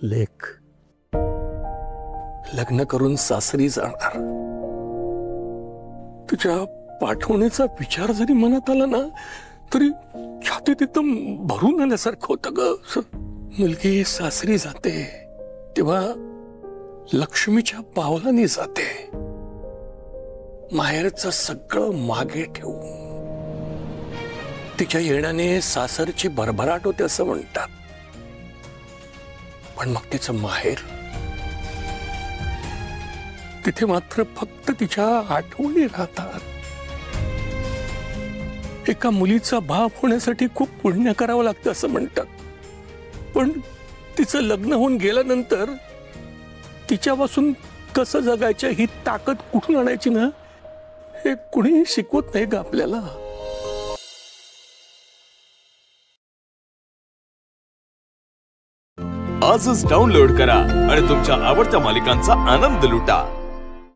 लेक लग्न करून सासरी जाणार, तुझ्या पाठवण्याचा विचार जरी मनात आला ना तरी छातीत एकदम भरून आल्यासारखं होतं ग. मुलगी सासरी जाते तेव्हा लक्ष्मीच्या पावलांनी जाते, माहेरचं सगळं मागे ठेवून. तिच्या येण्याने सासरची भरभराट होते असं म्हणतात, पण मग तिचं माहेर, तिथे मात्र फक्त तिच्या आठवणी राहतात. एका मुलीचा बाप होण्यासाठी खूप पुण्य करावं लागतं असं म्हणतात, पण तिचं लग्न होऊन गेल्यानंतर तिच्यापासून कसं जगायचं ही ताकद कुठून आणायची ना, हे कुणीही शिकवत नाही ग आपल्याला. आजच डाउनलोड करा आणि तुमच्या आवडत्या मालिकांचा आनंद लुटा.